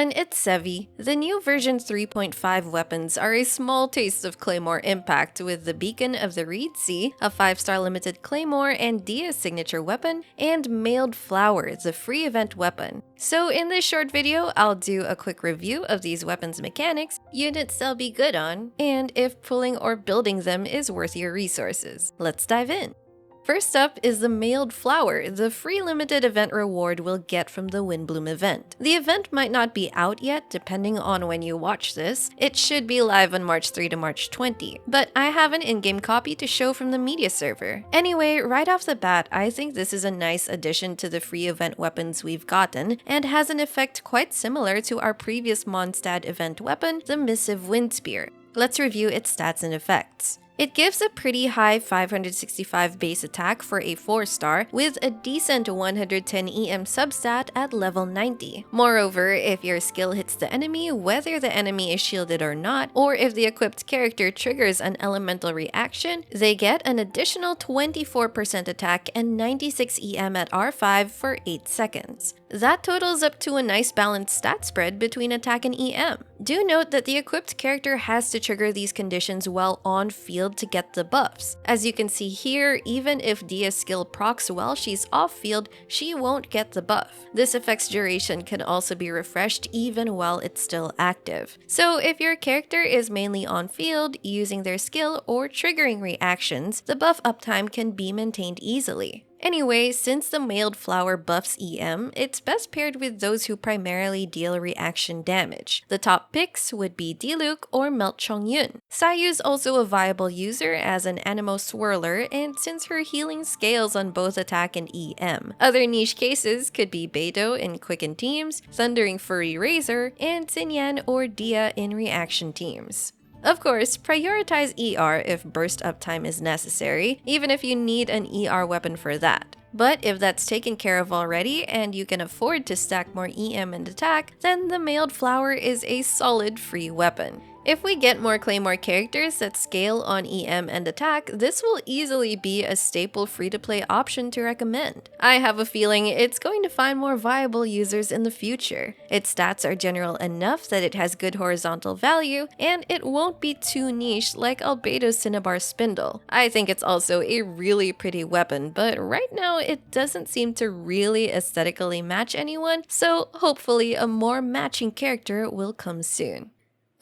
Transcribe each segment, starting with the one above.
everyone, it's Sevi. The new version 3.5 weapons are a small taste of Claymore Impact with the Beacon of the Reed Sea, a 5-star limited Claymore and Dehya's signature weapon, and Mailed Flower, the free event weapon. So in this short video, I'll do a quick review of these weapons' mechanics, units they'll be good on, and if pulling or building them is worth your resources. Let's dive in. First up is the Mailed Flower, the free limited event reward we'll get from the Windbloom event. The event might not be out yet depending on when you watch this. It should be live on March 3 to March 20, but I have an in-game copy to show from the media server. Anyway, right off the bat, I think this is a nice addition to the free event weapons we've gotten, and has an effect quite similar to our previous Mondstadt event weapon, the Missive Wind Spear. Let's review its stats and effects. It gives a pretty high 565 base attack for a 4-star, with a decent 110 EM substat at level 90. Moreover, if your skill hits the enemy, whether the enemy is shielded or not, or if the equipped character triggers an elemental reaction, they get an additional 24% attack and 96 EM at R5 for 8 seconds. That totals up to a nice balanced stat spread between attack and EM. Do note that the equipped character has to trigger these conditions while on field to get the buffs. As you can see here, even if Dehya's skill procs while she's off field, she won't get the buff. This effect's duration can also be refreshed even while it's still active. So if your character is mainly on field, using their skill or triggering reactions, the buff uptime can be maintained easily. Anyway, since the Mailed Flower buffs EM, it's best paired with those who primarily deal reaction damage. The top picks would be Diluc or Melt Chongyun. Sayu's also a viable user as an Anemo Swirler, and since her healing scales on both attack and EM. Other niche cases could be Beidou in Quicken teams, Thundering Furry Razor, and Xinyan or Dehya in reaction teams. Of course, prioritize ER if burst uptime is necessary, even if you need an ER weapon for that. But if that's taken care of already and you can afford to stack more EM and attack, then the Mailed Flower is a solid free weapon. If we get more Claymore characters that scale on EM and attack, this will easily be a staple free-to-play option to recommend. I have a feeling it's going to find more viable users in the future. Its stats are general enough that it has good horizontal value, and it won't be too niche like Albedo's Cinnabar Spindle. I think it's also a really pretty weapon, but right now it doesn't seem to really aesthetically match anyone, so hopefully a more matching character will come soon.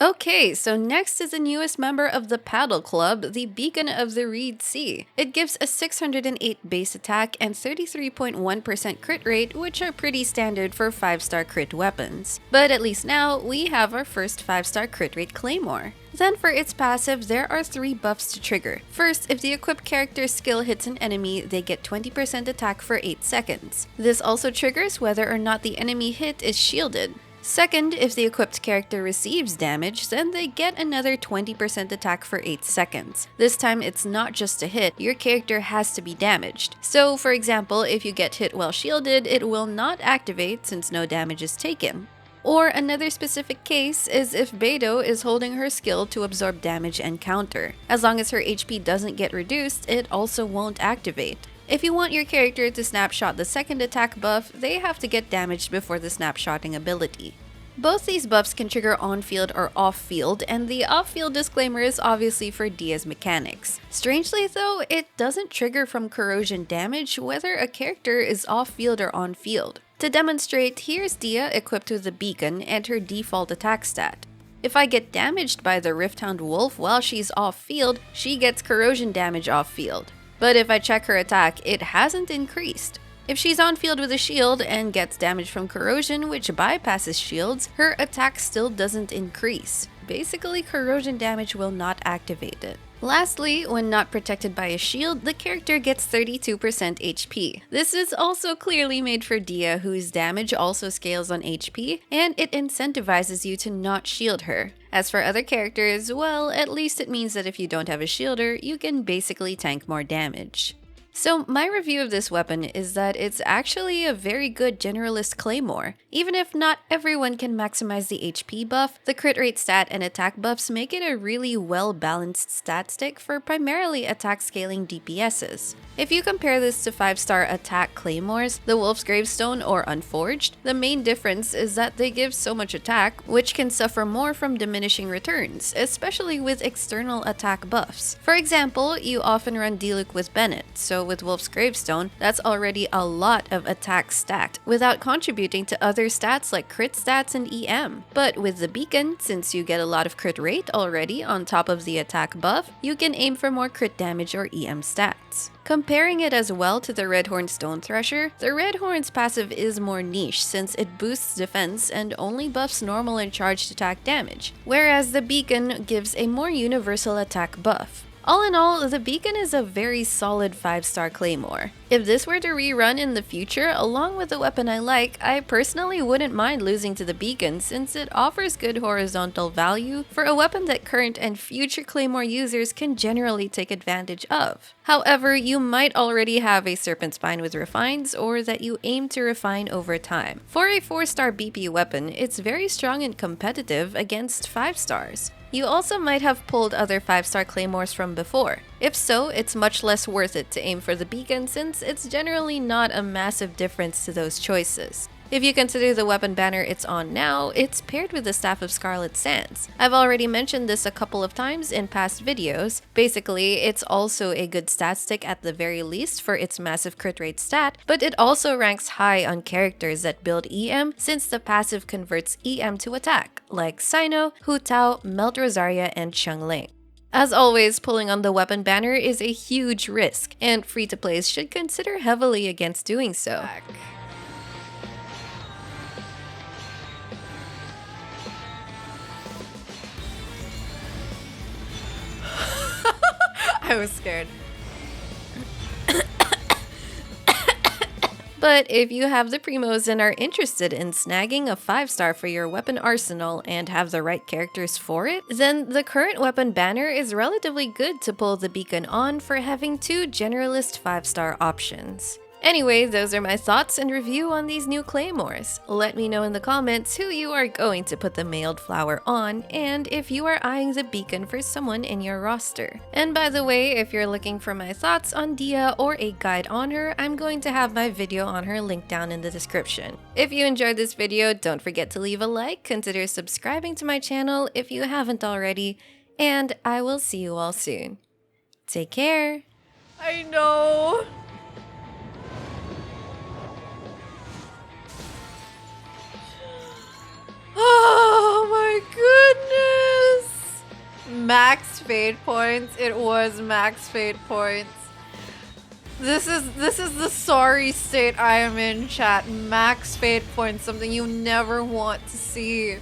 Okay, so next is the newest member of the Paddle Club, the Beacon of the Reed Sea. It gives a 608 base attack and 33.1% crit rate, which are pretty standard for 5-star crit weapons. But at least now, we have our first 5-star crit rate Claymore. Then for its passive, there are 3 buffs to trigger. First, if the equipped character's skill hits an enemy, they get 20% attack for 8 seconds. This also triggers whether or not the enemy hit is shielded. Second, if the equipped character receives damage, then they get another 20% attack for 8 seconds. This time it's not just a hit, your character has to be damaged. So for example, if you get hit while shielded, it will not activate since no damage is taken. Or another specific case is if Beidou is holding her skill to absorb damage and counter. As long as her HP doesn't get reduced, it also won't activate. If you want your character to snapshot the second attack buff, they have to get damaged before the snapshotting ability. Both these buffs can trigger on-field or off-field, and the off-field disclaimer is obviously for Dehya's mechanics. Strangely though, it doesn't trigger from corrosion damage whether a character is off-field or on-field. To demonstrate, here's Dehya equipped with the Beacon and her default attack stat. If I get damaged by the Rifthound Wolf while she's off-field, she gets corrosion damage off-field. But if I check her attack, it hasn't increased. If she's on field with a shield and gets damage from corrosion, which bypasses shields, her attack still doesn't increase. Basically, corrosion damage will not activate it. Lastly, when not protected by a shield, the character gets 32% HP. This is also clearly made for Dehya, whose damage also scales on HP, and it incentivizes you to not shield her. As for other characters, well, at least it means that if you don't have a shielder, you can basically tank more damage. So my review of this weapon is that it's actually a very good generalist Claymore. Even if not everyone can maximize the HP buff, the crit rate stat and attack buffs make it a really well-balanced stat stick for primarily attack scaling DPSs. If you compare this to 5-star attack Claymores, the Wolf's Gravestone or Unforged, the main difference is that they give so much attack, which can suffer more from diminishing returns, especially with external attack buffs. For example, you often run D-Luke with Bennett, so with Wolf's Gravestone, that's already a lot of attack stacked, without contributing to other stats like crit stats and EM. But with the Beacon, since you get a lot of crit rate already on top of the attack buff, you can aim for more crit damage or EM stats. Comparing it as well to the Redhorn Stone Thresher, the Redhorn's passive is more niche since it boosts defense and only buffs normal and charged attack damage, whereas the Beacon gives a more universal attack buff. All in all, the Beacon is a very solid 5-star Claymore. If this were to rerun in the future along with a weapon I like, I personally wouldn't mind losing to the Beacon since it offers good horizontal value for a weapon that current and future Claymore users can generally take advantage of. However, you might already have a Serpent Spine with refines or that you aim to refine over time. For a 4-star BP weapon, it's very strong and competitive against 5 stars. You also might have pulled other 5-star Claymores from before. If so, it's much less worth it to aim for the Beacon since it's generally not a massive difference to those choices. If you consider the weapon banner it's on now, it's paired with the Staff of Scarlet Sands. I've already mentioned this a couple of times in past videos. Basically, it's also a good stat stick at the very least for its massive crit rate stat, but it also ranks high on characters that build EM since the passive converts EM to attack, like Sino, Hu Tao, Melt Rosaria, and Xiangling. As always, pulling on the weapon banner is a huge risk, and free-to-plays should consider heavily against doing so. I was scared. But if you have the primos and are interested in snagging a 5-star for your weapon arsenal and have the right characters for it, then the current weapon banner is relatively good to pull the Beacon on for having 2 generalist 5-star options. Anyway, those are my thoughts and review on these new Claymores. Let me know in the comments who you are going to put the Mailed Flower on, and if you are eyeing the Beacon for someone in your roster. And by the way, if you're looking for my thoughts on Dehya or a guide on her, I'm going to have my video on her linked down in the description. If you enjoyed this video, don't forget to leave a like, consider subscribing to my channel if you haven't already, and I will see you all soon. Take care! I know. Oh my goodness! Max fate points. It was max fate points. This is the sorry state I am in, chat. Max fate points, something you never want to see.